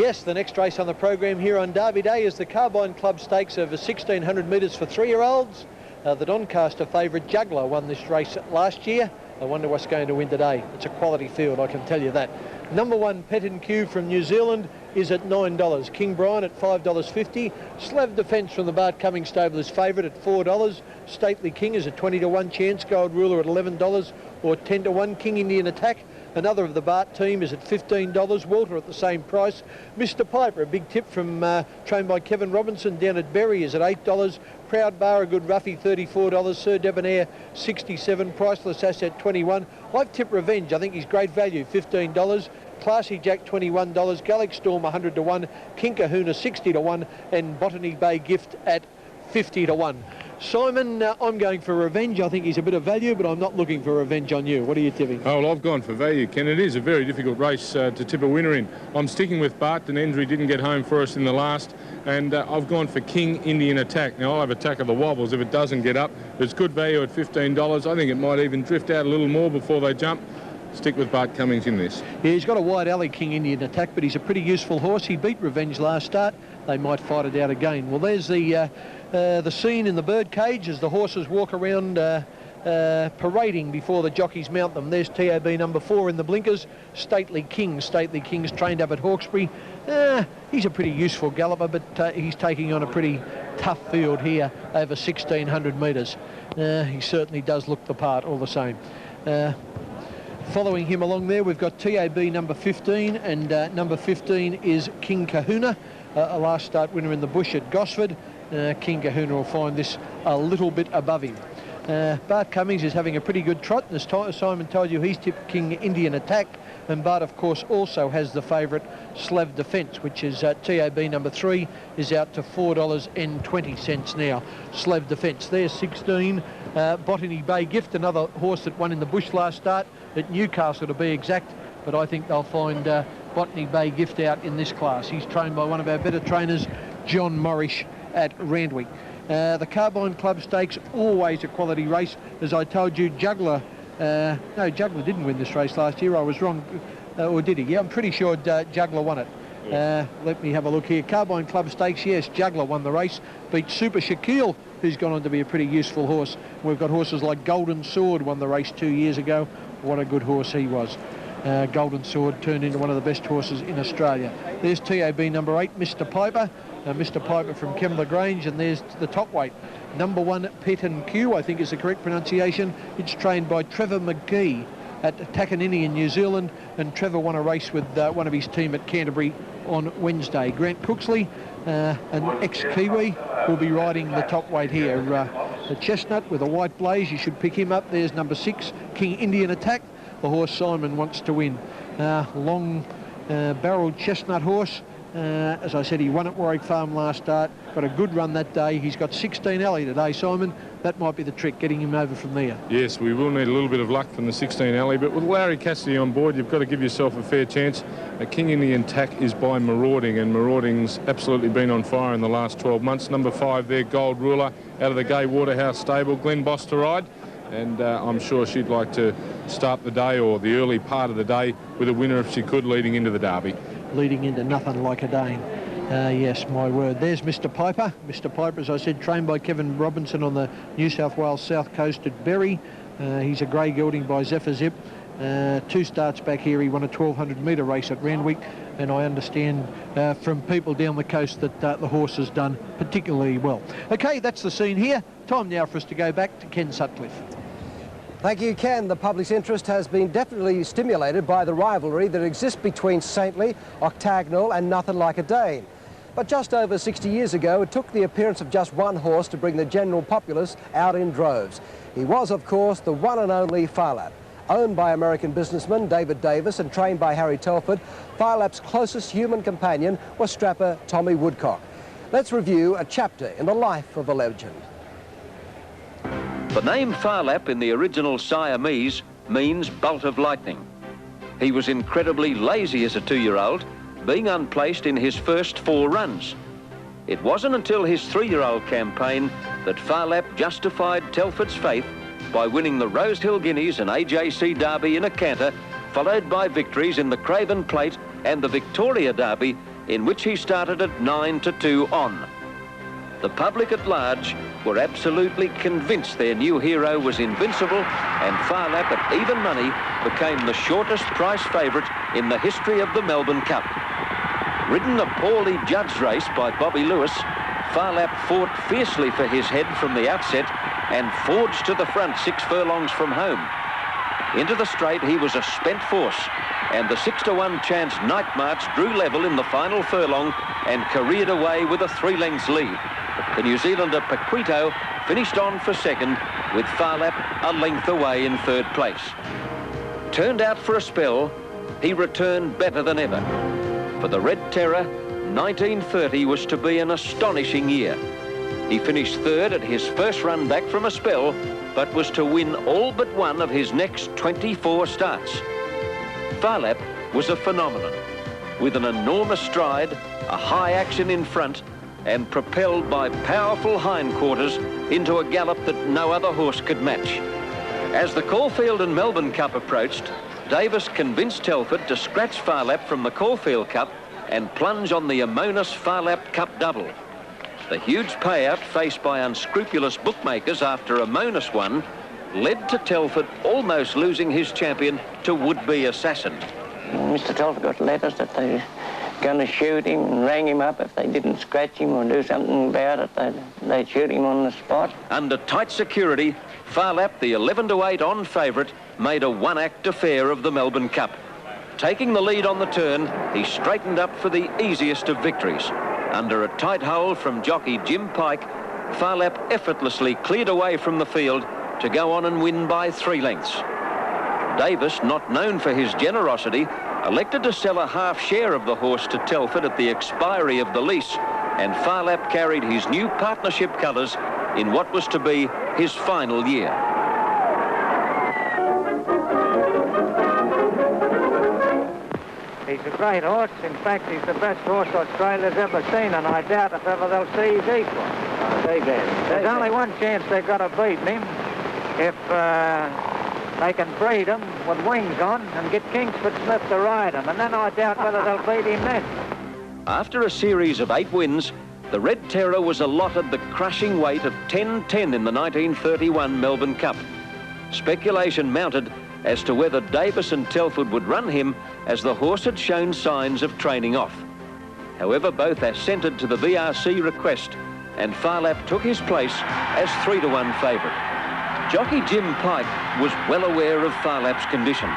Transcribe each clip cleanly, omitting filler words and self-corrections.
Yes, the next race on the program here on Derby Day is the Carbine Club Stakes over 1,600 metres for 3-year-olds. The Doncaster favourite Juggler won this race last year. I wonder what's going to win today. It's a quality field, I can tell you that. Number 1, Pet and Q from New Zealand is at $9. King Brian at $5.50. Slav Defence from the Bart Cummings stable is favourite at $4. Stately King is a 20-to-1 chance. Gold Ruler at $11 or 10-to-1. King Indian Attack, another of the Bart team, is at $15. Walter at the same price. Mr Piper, a big tip from trained by Kevin Robinson down at Berry, is at $8. Proud Bar, a good roughie, $34. Sir Debonair, $67. Priceless Asset, $21. I've tipped Revenge. I think he's great value, $15. Classy Jack, $21. Gallic Storm, 100-to-1. King Kahuna, 60-to-1. And Botany Bay Gift at 50-to-1. Simon, I'm going for Revenge. I think he's a bit of value, but I'm not looking for Revenge on you. What are you tipping? Oh, well, I've gone for value, Ken. It is a very difficult race to tip a winner in. I'm sticking with Bart. Denendry didn't get home for us in the last, and I've gone for King Indian Attack. Now, I'll have Attack of the Wobbles if it doesn't get up. It's good value at $15. I think it might even drift out a little more before they jump. Stick with Bart Cummings in this. Yeah, he's got a wide alley, King Indian Attack, but he's a pretty useful horse. He beat Revenge last start. They might fight it out again. Well, there's the scene in the birdcage as the horses walk around parading before the jockeys mount them. There's TAB number 4 in the blinkers, Stately King. Stately King's trained up at Hawkesbury. He's a pretty useful galloper, but he's taking on a pretty tough field here over 1,600 metres. He certainly does look the part all the same. Following him along there, we've got TAB number 15, and number 15 is King Kahuna, a last start winner in the bush at Gosford. King Kahuna will find this a little bit above him. Bart Cummings is having a pretty good trot. As Simon told you, he's tipped King Indian Attack, and Bart, of course, also has the favourite Slav Defence, which is TAB number 3, is out to $4.20 now. Slav Defence, there's 16. Botany Bay Gift, another horse that won in the bush last start at Newcastle to be exact, but I think they'll find Botany Bay Gift out in this class. He's trained by one of our better trainers, John Morrish at Randwick. The Carbine Club Stakes, always a quality race. As I told you, Juggler, no, Juggler didn't win this race last year. I was wrong, or did he? Yeah, I'm pretty sure Juggler won it. Let me have a look here. Carbine Club Stakes, yes, Juggler won the race, beat Super Shaquille, who's gone on to be a pretty useful horse. We've got horses like Golden Sword, won the race 2 years ago. What a good horse he was. Golden Sword turned into one of the best horses in Australia. There's TAB number 8, Mr Piper. Mr Piper from Kembla Grange, and there's the top weight. Number 1, Pet and Q, I think is the correct pronunciation. It's trained by Trevor McGee at Takanini in New Zealand, and Trevor won a race with one of his team at Canterbury on Wednesday. Grant Cooksley, an ex-Kiwi, will be riding the top weight here. The Chestnut with a white blaze, you should pick him up. There's number 6, King Indian Attack, the horse Simon wants to win. Long barreled chestnut horse. As I said, he won at Warwick Farm last start, got a good run that day. He's got 16 alley today, Simon. That might be the trick, getting him over from there. Yes, we will need a little bit of luck from the 16 alley, but with Larry Cassidy on board, you've got to give yourself a fair chance. King Indian Attack is by Marauding, and Marauding's absolutely been on fire in the last 12 months. Number 5 there, Gold Ruler, out of the Gay Waterhouse stable, Glenn Boss to ride. And I'm sure she'd like to start the day, or the early part of the day, with a winner if she could, leading into the Derby. Leading into Nothing Like a Dane. Yes, my word. There's Mr Piper. Mr Piper, as I said, trained by Kevin Robinson on the New South Wales South Coast at Berry. He's a grey gelding by Zephyr Zip. 2 starts back here, he won a 1,200 metre race at Randwick, and I understand from people down the coast that the horse has done particularly well. Okay, that's the scene here. Time now for us to go back to Ken Sutcliffe. Thank you, Ken. The public's interest has been definitely stimulated by the rivalry that exists between Saintly, Octagonal and Nothing Like a Dane. But just over 60 years ago, it took the appearance of just one horse to bring the general populace out in droves. He was, of course, the one and only Phar Lap. Owned by American businessman David Davis and trained by Harry Telford, Phar Lap's closest human companion was strapper Tommy Woodcock. Let's review a chapter in the life of a legend. The name Phar Lap in the original Siamese means bolt of lightning. He was incredibly lazy as a 2-year-old, being unplaced in his first 4 runs. It wasn't until his 3-year-old campaign that Phar Lap justified Telford's faith by winning the Rosehill Guineas and AJC Derby in a canter, followed by victories in the Craven Plate and the Victoria Derby in which he started at 9-2 on. The public at large were absolutely convinced their new hero was invincible, and Phar Lap at even money became the shortest price favourite in the history of the Melbourne Cup. Ridden a poorly judged race by Bobby Lewis, Phar Lap fought fiercely for his head from the outset and forged to the front 6 furlongs from home. Into the straight he was a spent force, and the 6-1 chance Night March drew level in the final furlong and careered away with a 3 lengths lead. The New Zealander Paquito finished on for second, with Phar Lap a length away in third place. Turned out for a spell, he returned better than ever. For the Red Terror, 1930 was to be an astonishing year. He finished third at his first run back from a spell, but was to win all but one of his next 24 starts. Phar Lap was a phenomenon, with an enormous stride, a high action in front, and propelled by powerful hindquarters into a gallop that no other horse could match. As the Caulfield and Melbourne Cup approached, Davis convinced Telford to scratch Phar Lap from the Caulfield Cup and plunge on the Amonis Phar Lap Cup double. The huge payout faced by unscrupulous bookmakers after Amonis won led to Telford almost losing his champion to would-be assassin. Mr. Telford got letters that they were going to shoot him and rang him up if they didn't scratch him or do something about it. They'd shoot him on the spot. Under tight security, Phar Lap, the 11-8 on favourite, made a one-act affair of the Melbourne Cup. Taking the lead on the turn, he straightened up for the easiest of victories. Under a tight hold from jockey Jim Pike, Phar Lap effortlessly cleared away from the field to go on and win by 3 lengths. Davis, not known for his generosity, elected to sell a half share of the horse to Telford at the expiry of the lease, and Phar Lap carried his new partnership colours in what was to be his final year. He's a great horse. In fact, he's the best horse Australia's ever seen, and I doubt if ever they'll see his equal. There's only one chance they've got of beating him, if they can breed him with wings on and get Kingsford Smith to ride him, and then I doubt whether they'll beat him then. After a series of 8 wins, the Red Terror was allotted the crushing weight of 10-10 in the 1931 Melbourne Cup. Speculation mounted as to whether Davis and Telford would run him, as the horse had shown signs of training off. However, both assented to the VRC request, and Phar Lap took his place as 3-1 favourite. Jockey Jim Pike was well aware of Phar Lap's condition.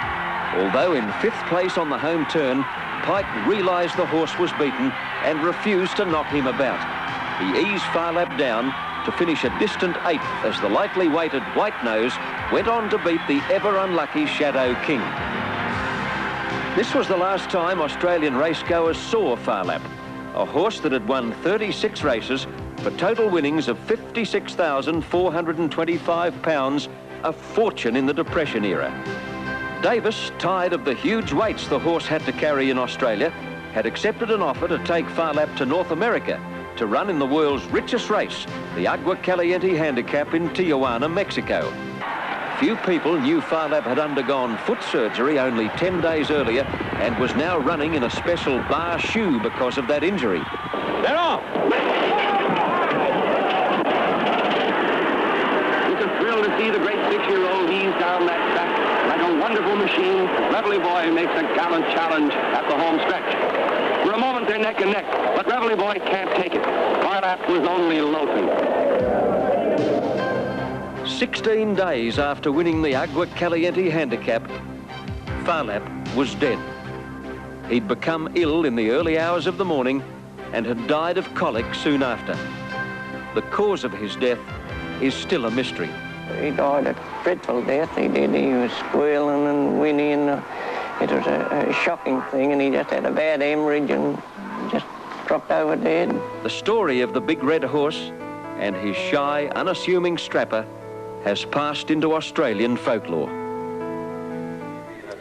Although in 5th place on the home turn, Pike realised the horse was beaten and refused to knock him about. He eased Phar Lap down to finish a distant 8th as the lightly weighted White Nose went on to beat the ever-unlucky Shadow King. This was the last time Australian racegoers saw Phar Lap, a horse that had won 36 races for total winnings of £56,425, a fortune in the Depression era. Davis, tired of the huge weights the horse had to carry in Australia, had accepted an offer to take Phar Lap to North America to run in the world's richest race, the Agua Caliente Handicap in Tijuana, Mexico. Few people knew Phar Lap had undergone foot surgery only 10 days earlier and was now running in a special bar shoe because of that injury. They're off! It's a thrill to see the great 6-year-old ease down that track like a wonderful machine. Reveille Boy makes a gallant challenge at the home stretch. For a moment, they're neck and neck, but Reveille Boy can't take it. Phar Lap was only loafing. 16 days after winning the Agua Caliente Handicap, Phar Lap was dead. He'd become ill in the early hours of the morning and had died of colic soon after. The cause of his death is still a mystery. He died a dreadful death, he did. He was squealing and whinnying. It was a shocking thing, and he just had a bad hemorrhage and just dropped over dead. The story of the Big Red Horse and his shy, unassuming strapper has passed into Australian folklore.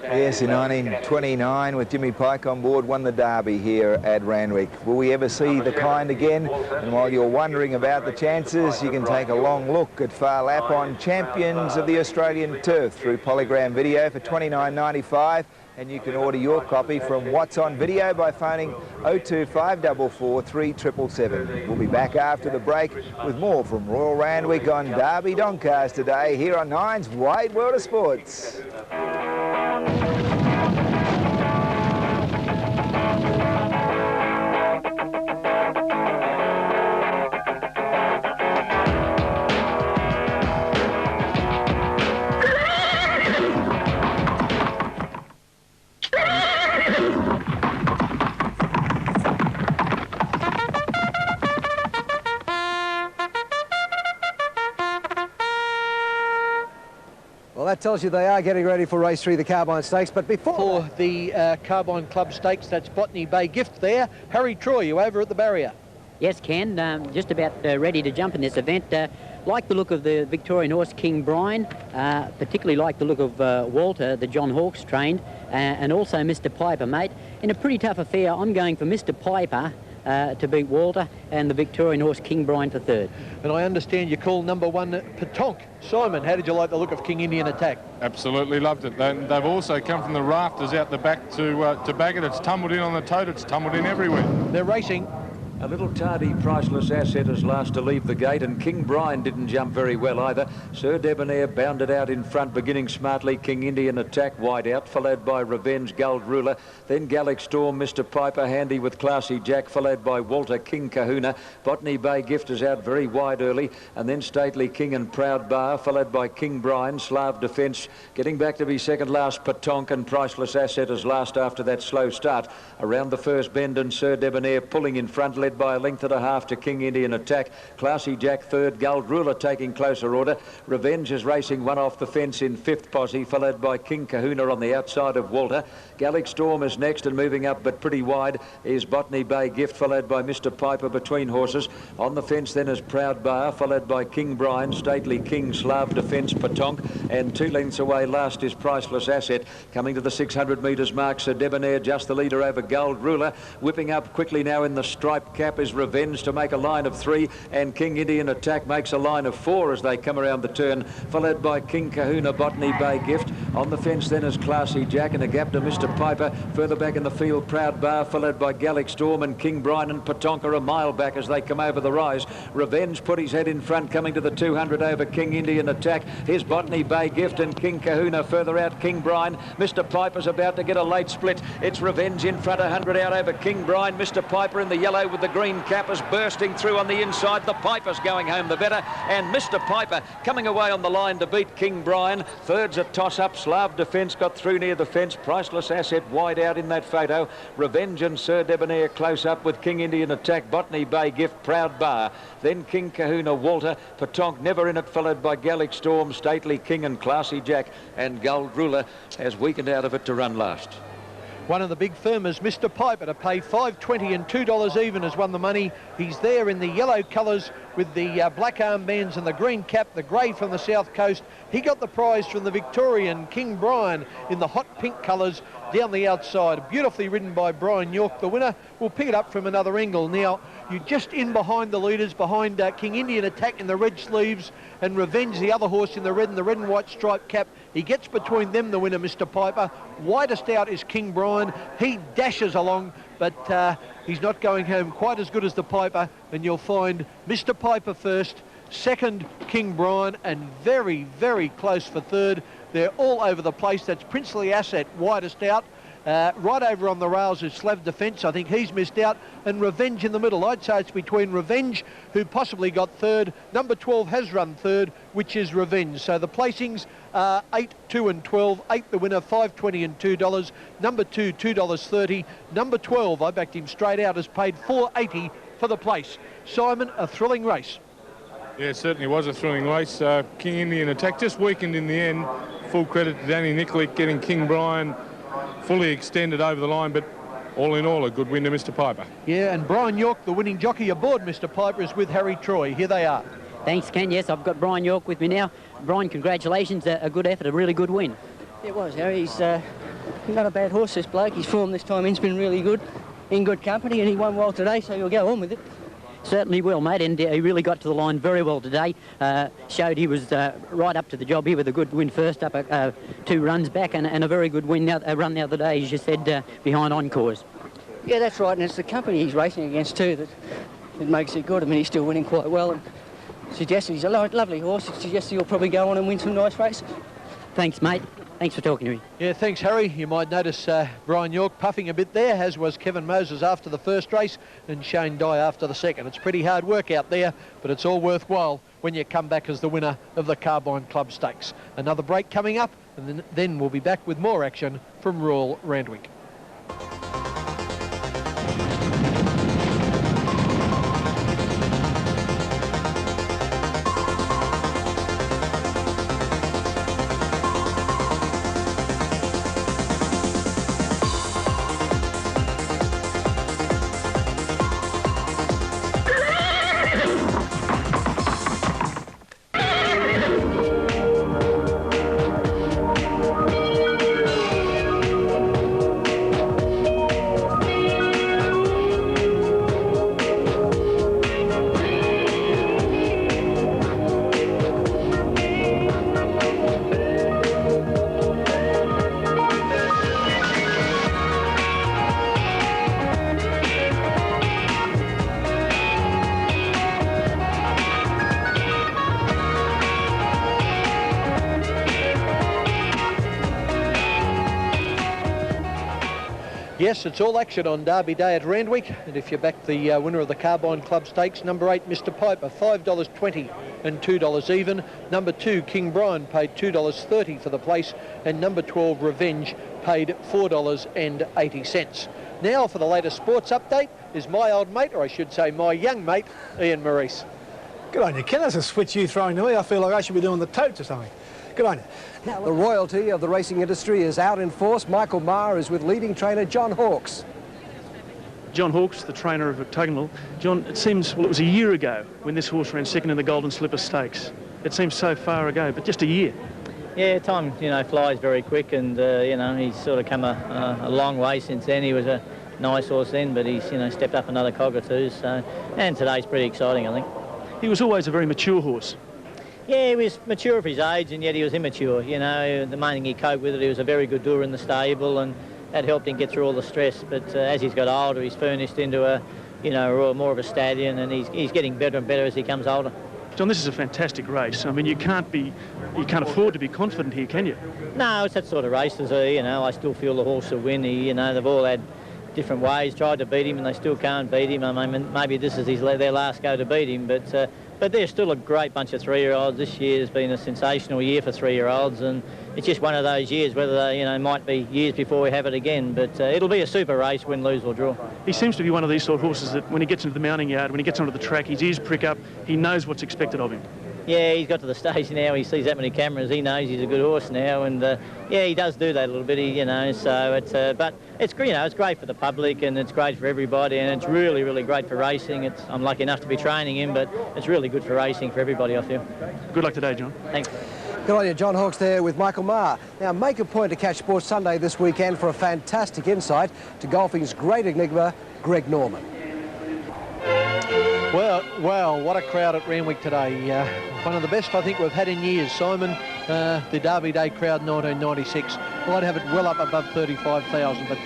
Yes, in 1929, with Jimmy Pike on board, won the Derby here at Randwick. Will we ever see the kind again? And while you're wondering about the chances, you can take a long look at Far Lap on Champions of the Australian Turf through Polygram Video for $29.95. And you can order your copy from What's on Video by phoning 02544 3777. We'll be back after the break with more from Royal Randwick on Derby Doncaster today here on Nine's Wide World of Sports. Well, that tells you they are getting ready for race 3, the Carbine Stakes. But before the Carbine Club Stakes, that's Botany Bay Gift there. Harry Troy, you over at the barrier? Yes, Ken, just about ready to jump in this event. Like the look of the Victorian horse King Brian, particularly like the look of Walter, the John Hawkes trained, and also Mr. Piper, mate. In a pretty tough affair, I'm going for Mr. Piper to beat Walter and the Victorian horse King Brian for third. And I understand you call number 1 Patonk. Simon, how did you like the look of King Indian Attack? Absolutely loved it. They've also come from the rafters out the back to bag it. It's tumbled in on the tote. It's tumbled in everywhere. They're racing. A little tardy, Priceless Asset is last to leave the gate, and King Brian didn't jump very well either. Sir Debonair bounded out in front, beginning smartly. King Indian Attack wide out, followed by Revenge, Gold Ruler. Then Gallic Storm, Mr. Piper, handy with Classy Jack, followed by Walter, King Kahuna. Botany Bay Gift is out very wide early, and then Stately King and Proud Bar, followed by King Brian, Slav Defence. Getting back to be second last, Patonk, and Priceless Asset is last after that slow start. Around the first bend, and Sir Debonair pulling in front, led by a length and a half to King Indian Attack. Classy Jack third, Gold Ruler taking closer order. Revenge is racing one off the fence in fifth posse, followed by King Kahuna on the outside of Walter. Gallic Storm is next, and moving up but pretty wide is Botany Bay Gift, followed by Mr. Piper between horses. On the fence then is Proud Bar, followed by King Brian, Stately King, Slav Defence, Patonk, and 2 lengths away last is Priceless Asset. Coming to the 600 metres mark, Sir Debonair just the leader over Gold Ruler. Whipping up quickly now in the striped cap is Revenge to make a line of 3, and King Indian Attack makes a line of 4 as they come around the turn, followed by King Kahuna, Botany Bay Gift. On the fence then is Classy Jack, and a gap to Mr. Piper. Further back in the field, Proud Bar, followed by Gallic Storm, and King Brian and Patonk are a mile back as they come over the rise. Revenge put his head in front, coming to the 200 over King Indian Attack. Here's Botany Bay Gift and King Kahuna. Further out, King Brian. Mr. Piper's about to get a late split. It's Revenge in front, 100 out over King Brian. Mr. Piper in the yellow with the green cap is bursting through on the inside. The Piper's going home the better, and Mr. Piper coming away on the line to beat King Brian. Third's a toss-up. Slav Defence got through near the fence. Priceless Asset wide out in that photo. Revenge and Sir Debonair close up with King Indian Attack, Botany Bay Gift, Proud Bar. Then King Kahuna, Walter, Patonk never in it, followed by Gallic Storm, Stately King and Classy Jack, and Gold Ruler has weakened out of it to run last. One of the big firmers, Mr. Piper, to pay $5.20 and $2 even, has won the money. He's there in the yellow colours with the black armbands and the green cap, the grey from the south coast. He got the prize from the Victorian King Brian in the hot pink colours down the outside. Beautifully ridden by Brian York, the winner. We'll pick it up from another angle. Now, you're just in behind the leaders, behind King Indian Attack in the red sleeves, and Revenge, the other horse in the red and white striped cap. He gets between them, the winner, Mr. Piper. Widest out is King Brian. He dashes along, but he's not going home quite as good as the Piper, and you'll find Mr. Piper first, second King Brian, and very, very close for third. They're all over the place. That's Princely Asset, widest out. Right over on the rails is Slav Defence. I think he's missed out. And Revenge in the middle. I'd say it's between Revenge, who possibly got third. Number 12 has run third, which is Revenge. So the placings are 8, 2 and 12. 8 the winner, $5.20 and $2. Number 2, $2.30. Number 12, I backed him straight out, has paid $4.80 for the place. Simon, a thrilling race. Yeah, it certainly was a thrilling race. King Indian Attack just weakened in the end. Full credit to Danny Nikolic getting King Brian fully extended over the line, but all in all, a good win to Mr. Piper. Yeah, and Brian York, the winning jockey aboard Mr. Piper, is with Harry Troy. Here they are. Thanks, Ken. Yes, I've got Brian York with me now. Brian, congratulations. A good effort, a really good win. It was, Harry. He's Not a bad horse, this bloke. His form this time in's been really good, in good company, and he won well today, so you'll go on with it. Certainly will, mate, and he really got to the line very well today. Showed he was right up to the job here with a good win first up, 2 runs back, and a very good win run the other day, as you said, behind Encores. Yeah, that's right, and it's the company he's racing against too that makes it good. I mean, he's still winning quite well, and suggested he's a lovely horse. It suggests he'll probably go on and win some nice races. Thanks, mate. Thanks for talking to me. Yeah, thanks, Harry. You might notice Brian York puffing a bit there, as was Kevin Moses after the first race and Shane Dye after the second. It's pretty hard work out there, but it's all worthwhile when you come back as the winner of the Carbine Club Stakes. Another break coming up, and then we'll be back with more action from Royal Randwick. Yes, it's all action on Derby Day at Randwick, and if you back the winner of the Carbine Club Stakes, number 8, Mr. Piper, $5.20 and $2 even. Number 2, King Brian, paid $2.30 for the place, and number 12, Revenge, paid $4.80. Now for the latest sports update is my old mate, or I should say my young mate, Ian Maurice. Good on you, Ken. That's a switch you throwing to me. I feel like I should be doing the totes or something. Good on you. Now, the royalty of the racing industry is out in force. Michael Maher is with leading trainer John Hawkes. John Hawkes, the trainer of Octagonal. John, it seems, well, it was a year ago when this horse ran second in the Golden Slipper Stakes. It seems so far ago, but just a year. Yeah, time, flies very quick, and, he's sort of come a long way since then. He was a nice horse then, but he's, stepped up another cog or two. So, and today's pretty exciting, I think. He was always a very mature horse. Yeah, he was mature for his age, and yet he was immature. The main thing he coped with it, he was a very good doer in the stable, and that helped him get through all the stress. But as he's got older, he's furnished into a, more of a stallion, and he's getting better and better as he comes older. John, this is a fantastic race. I mean, you can't afford to be confident here, can you? No, it's that sort of race. I still feel the horse will win. They've all had different ways, tried to beat him, and they still can't beat him. I mean, maybe this is their last go to beat him, but they're still a great bunch of 3-year-olds. This year has been a sensational year for 3-year-olds, and it's just one of those years, whether they, might be years before we have it again, but it'll be a super race, win, lose or draw. He seems to be one of these sort of horses that when he gets into the mounting yard, when he gets onto the track, his ears prick up, he knows what's expected of him. Yeah, he's got to the stage now, he sees that many cameras, he knows he's a good horse now, and yeah, he does do that a little bit, so it's, but it's, it's great for the public, and it's great for everybody, and it's really, really great for racing. I'm lucky enough to be training him, but it's really good for racing for everybody, I feel. Good luck today, John. Thanks. Good on you, John Hawkes there with Michael Maher. Now, make a point to catch Sports Sunday this weekend for a fantastic insight to golfing's great enigma, Greg Norman. Well, what a crowd at Randwick today. One of the best I think we've had in years. Simon, the Derby Day crowd 1996. Well, I'd have it well up above 35,000, but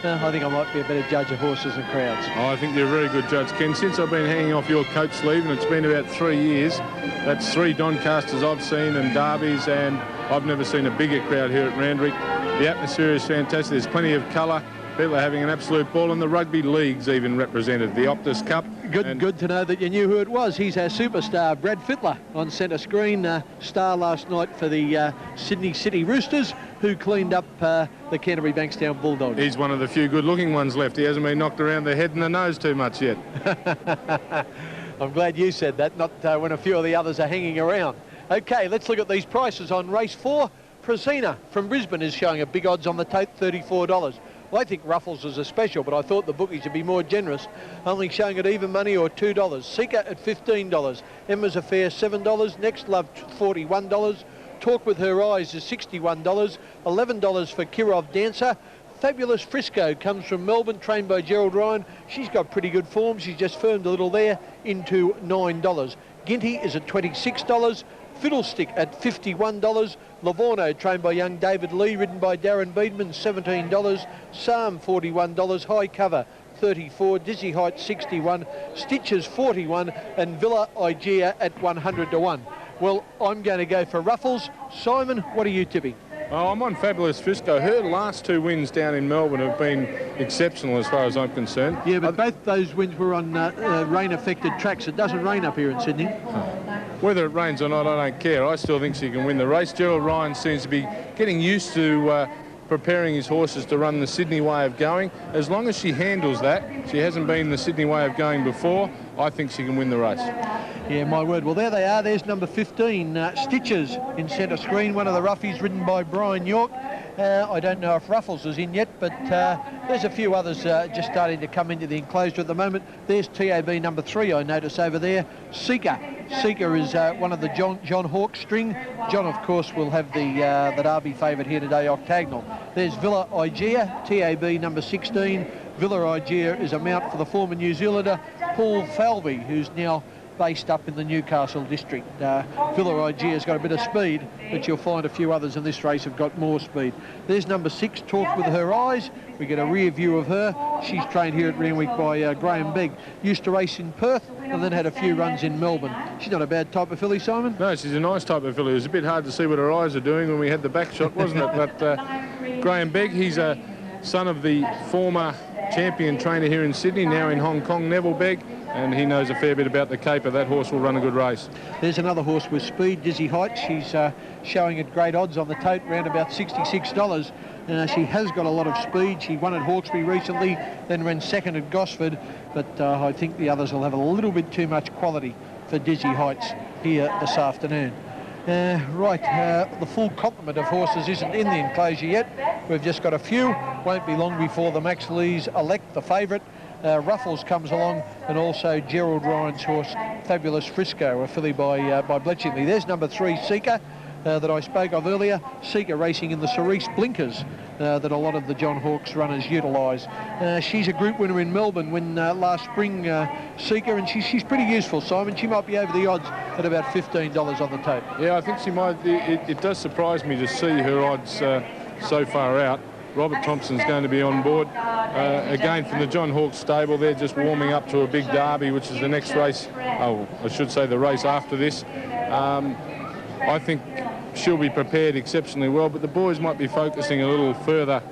I think I might be a better judge of horses and crowds. Oh, I think you're a very good judge, Ken. Since I've been hanging off your coat sleeve, and it's been about 3 years, that's 3 Doncasters I've seen and Derbies, and I've never seen a bigger crowd here at Randwick. The atmosphere is fantastic. There's plenty of colour. People are having an absolute ball, and the rugby league's even represented. The Optus Cup. Good to know that you knew who it was. He's our superstar, Brad Fittler, on centre screen. Star last night for the Sydney City Roosters, who cleaned up the Canterbury Bankstown Bulldogs. He's one of the few good-looking ones left. He hasn't been knocked around the head and the nose too much yet. I'm glad you said that, not when a few of the others are hanging around. OK, let's look at these prices on race 4. Presina from Brisbane is showing a big odds on the tote, $34. Well, I think Ruffles is a special, but I thought the bookies would be more generous, only showing at even money or $2. Seeker at $15. Emma's Affair, $7. Next Love, $41. Talk With Her Eyes is $61, $11 for Kirov Dancer. Fabulous Frisco comes from Melbourne, trained by Gerald Ryan. She's got pretty good form. She's just firmed a little there into $9. Ginty is at $26. Fiddlestick at $51. Livorno, trained by young David Lee, ridden by Darren Beedman, $17. Psalm, $41. High Cover, $34. Dizzy Height, $61. Stitches, $41. And Villa Igea at $100 to 1. Well, I'm going to go for Ruffles. Simon, what are you tipping? Oh, I'm on Fabulous Frisco. Her last 2 wins down in Melbourne have been exceptional as far as I'm concerned. Yeah, but both those wins were on rain-affected tracks. It doesn't rain up here in Sydney. Whether it rains or not, I don't care. I still think she can win the race. Gerald Ryan seems to be getting used to preparing his horses to run the Sydney way of going. As long as she handles that, she hasn't been the Sydney way of going before, I think she can win the race. Yeah, my word. Well, there they are. There's number 15, Stitches in centre screen, one of the roughies ridden by Brian York. I don't know if Ruffles is in yet, but there's a few others just starting to come into the enclosure at the moment. There's TAB number 3, I notice over there. Seeker. Seeker is one of the John Hawkes string. John, of course, will have the Derby favourite here today, Octagonal. There's Villa Igea, TAB number 16. Villa Igea is a mount for the former New Zealander, Paul Falvey, who's now based up in the Newcastle district. Villa Igea's got a bit of speed, but you'll find a few others in this race have got more speed. There's number 6, Talk With Her Eyes. We get a rear view of her. She's trained here at Randwick by Graham Begg. Used to race in Perth and then had a few runs in Melbourne. She's not a bad type of filly, Simon? No, she's a nice type of filly. It was a bit hard to see what her eyes are doing when we had the back shot, wasn't it? But Graham Begg, he's a son of the former champion trainer here in Sydney, now in Hong Kong, Neville Begg, and he knows a fair bit about the caper. That horse will run a good race. There's another horse with speed, Dizzy Height. She's showing at great odds on the tote, around about $66. She has got a lot of speed. She won at Hawkesbury recently, then ran second at Gosford, but I think the others will have a little bit too much quality for Dizzy Heights here this afternoon. The full complement of horses isn't in the enclosure yet. We've just got a few. Won't be long before the Max Lees elect the favourite. Ruffles comes along, and also Gerald Ryan's horse, Fabulous Frisco, a filly by Bletchley. There's number 3, Seeker, that I spoke of earlier. Seeker racing in the Cerise Blinkers that a lot of the John Hawkes runners utilise. She's a group winner in Melbourne when last spring, Seeker, and she's pretty useful, Simon. She might be over the odds at about $15 on the tote. Yeah, I think she might. It does surprise me to see her odds so far out. Robert Thompson's going to be on board. Again, from the John Hawkes stable, they're just warming up to a big derby, which is the next race. Oh, I should say the race after this. I think she'll be prepared exceptionally well, but the boys might be focusing a little further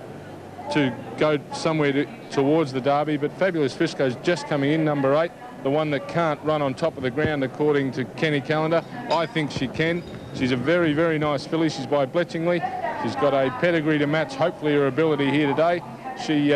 to go somewhere towards the derby. But Fabulous Frisco's just coming in, number 8, the one that can't run on top of the ground, according to Kenny Callender. I think she can. She's a very, very nice filly. She's by Bletchley. She's got a pedigree to match, hopefully, her ability here today. She,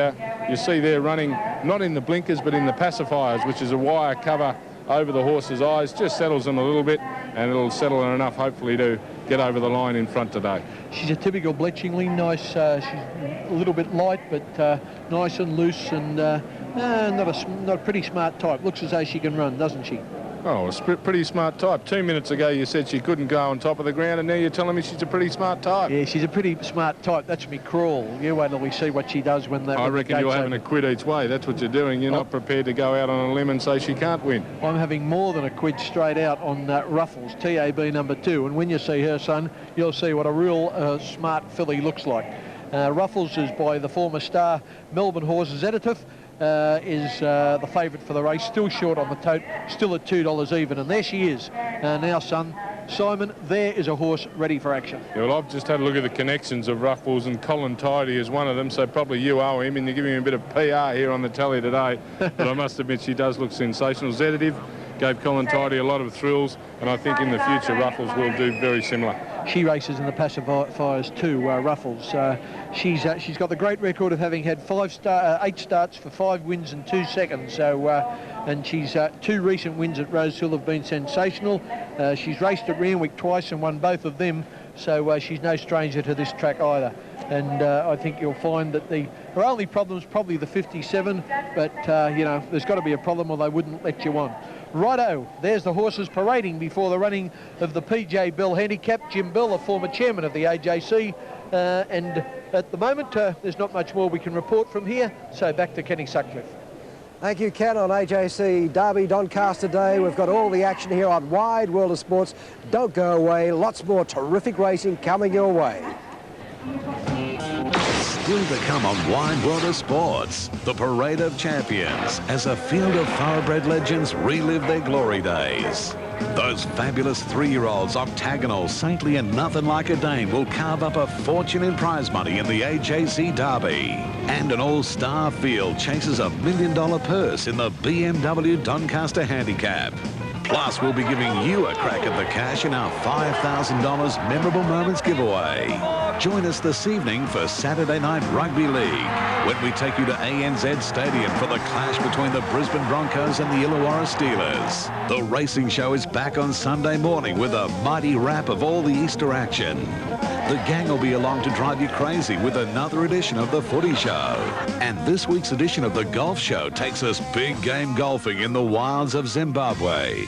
you see there running, not in the blinkers, but in the pacifiers, which is a wire cover over the horse's eyes, just settles them a little bit, and it'll settle her enough, hopefully, to get over the line in front today. She's a typical Bletchley, nice. She's a little bit light, but nice and loose, and not a pretty smart type. Looks as though she can run, doesn't she? Oh, a pretty smart type. 2 minutes ago you said she couldn't go on top of the ground, and now you're telling me she's a pretty smart type. Yeah, she's a pretty smart type. That's me crawl. You wait till we see what she does when that. I reckon you're having a quid each way. That's what you're doing. You're not prepared to go out on a limb and say she can't win. I'm having more than a quid straight out on Ruffles, TAB number 2. And when you see her, son, you'll see what a real smart filly looks like. Ruffles is by the former star Melbourne horse Zetatif. Is the favourite for the race, still short on the tote, still at $2 even, and there she is. Now, son, Simon, there is a horse ready for action. Yeah, well, I've just had a look at the connections of Ruffles, and Colin Tidy is one of them, so probably you owe him, and you're giving him a bit of PR here on the tally today. But I must admit, she does look sensational. Zetatif gave Colin Tidy a lot of thrills, and I think in the future Ruffles will do very similar. She races in the pacifiers too, Ruffles. She's got the great record of having had 8 starts for 5 wins and 2 seconds. So, and she's 2 recent wins at Rosehill have been sensational. She's raced at Randwick twice and won both of them. So she's no stranger to this track either. And I think you'll find that her only problem is probably the 57, but you know, there's got to be a problem or they wouldn't let you on. Righto, there's the horses parading before the running of the PJ Bell Handicap. Jim Bell, the former chairman of the AJC, and at the moment there's not much more we can report from here, so back to Kenny Sutcliffe. Thank you, Ken, on AJC Derby Doncaster Day. We've got all the action here on Wide World of Sports. Don't go away, lots more terrific racing coming your way. Still to come on Wide World of Sports, the Parade of Champions, as a field of thoroughbred legends relive their glory days. Those fabulous 3-year-olds, Octagonal, Saintly and Nothing Like a Dame, will carve up a fortune in prize money in the AJC Derby. And an all-star field chases $1 million purse in the BMW Doncaster Handicap. Plus, we'll be giving you a crack at the cash in our $5,000 Memorable Moments giveaway. Join us this evening for Saturday Night Rugby League, when we take you to ANZ Stadium for the clash between the Brisbane Broncos and the Illawarra Steelers. The racing show is back on Sunday morning with a mighty wrap of all the Easter action. The gang will be along to drive you crazy with another edition of the Footy Show. And this week's edition of the Golf Show takes us big game golfing in the wilds of Zimbabwe.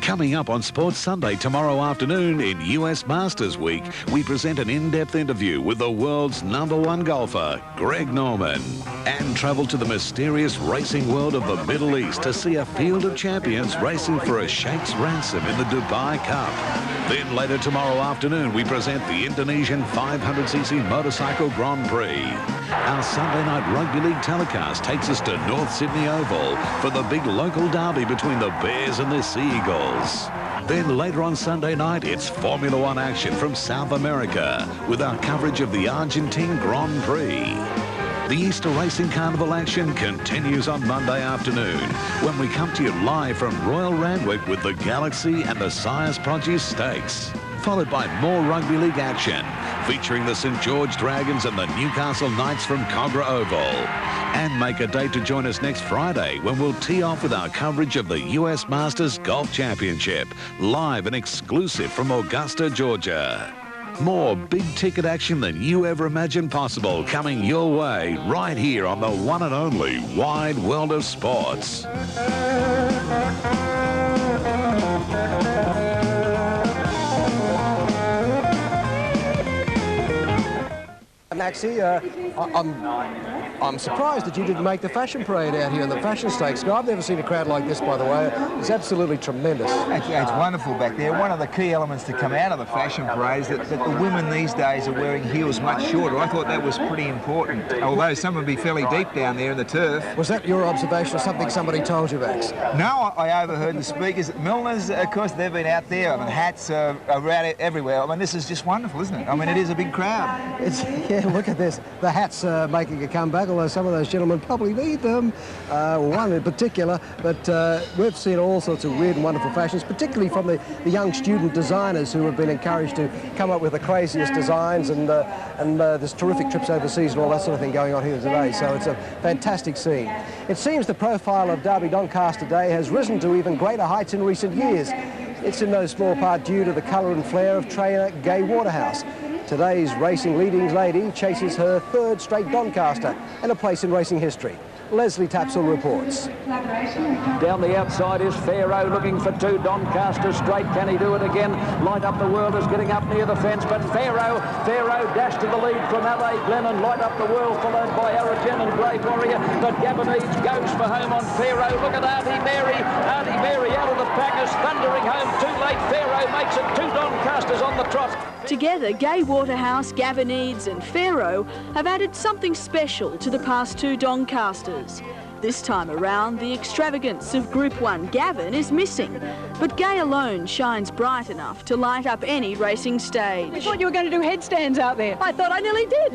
Coming up on Sports Sunday tomorrow afternoon in US Masters Week, we present an in-depth interview with the world's #1 golfer, Greg Norman, and travel to the mysterious racing world of the Middle East to see a field of champions racing for a sheikh's ransom in the Dubai Cup. Then later tomorrow afternoon, we present the Indonesian 500cc Motorcycle Grand Prix. Our Sunday night rugby league telecast takes us to North Sydney Oval for the big local derby between the Bears and the Sea Eagles. Then later on Sunday night, it's Formula One action from South America with our coverage of the Argentine Grand Prix. The Easter Racing Carnival action continues on Monday afternoon when we come to you live from Royal Randwick with the Galaxy and the Sires Produce Stakes, followed by more rugby league action featuring the St George Dragons and the Newcastle Knights from Cogra Oval. And make a date to join us next Friday when we'll tee off with our coverage of the US Masters Golf Championship, live and exclusive from Augusta, Georgia. More big-ticket action than you ever imagined possible coming your way right here on the one and only Wide World of Sports. Maxie, I'm surprised that you didn't make the fashion parade out here in the fashion stakes. Now, I've never seen a crowd like this, by the way. It's absolutely tremendous. It's wonderful back there. One of the key elements to come out of the fashion parade is that the women these days are wearing heels much shorter. I thought that was pretty important, although some would be fairly deep down there in the turf. Was that your observation or something somebody told you, Max? No, I overheard the speakers. Milner's, of course, they've been out there. I mean, hats are around everywhere. I mean, this is just wonderful, isn't it? I mean, it is a big crowd. Yeah, look at this. The hats are making a comeback, although some of those gentlemen probably need them, one in particular, but we've seen all sorts of weird and wonderful fashions, particularly from the young student designers who have been encouraged to come up with the craziest designs, and there's terrific trips overseas and all that sort of thing going on here today, so it's a fantastic scene. It seems the profile of Derby Doncaster Day has risen to even greater heights in recent years. It's in no small part due to the colour and flair of trainer Gai Waterhouse. Today's racing leading lady chases her third straight Doncaster and a place in racing history. Leslie Tapsell reports. Down the outside is Pharaoh looking for two. Doncaster straight. Can he do it again? Light Up the World is getting up near the fence, but Pharaoh dashed to the lead from LA Glennon. Light Up the World followed by Aragen and Great Warrior, but Gabonese goes for home on Pharaoh. Look at Auntie Mary. Auntie Mary out of the pack is thundering home. Too late. Pharaoh makes it. Two Doncasters on the trot. Together, Gai Waterhouse, Gavinides and Pharaoh have added something special to the past two Doncasters. This time around, the extravagance of Group 1 Gavin is missing, but Gai alone shines bright enough to light up any racing stage. I thought you were going to do headstands out there. I thought I nearly did.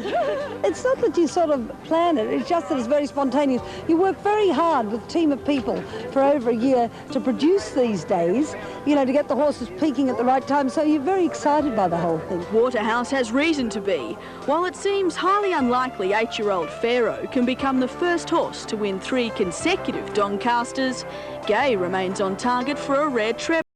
It's not that you sort of plan it, it's just that it's very spontaneous. You work very hard with a team of people for over a year to produce these days, you know, to get the horses peaking at the right time, so you're very excited by the whole thing. Waterhouse has reason to be. While it seems highly unlikely 8-year-old Pharaoh can become the first horse to win 3 consecutive Doncasters, Gai remains on target for a rare treble.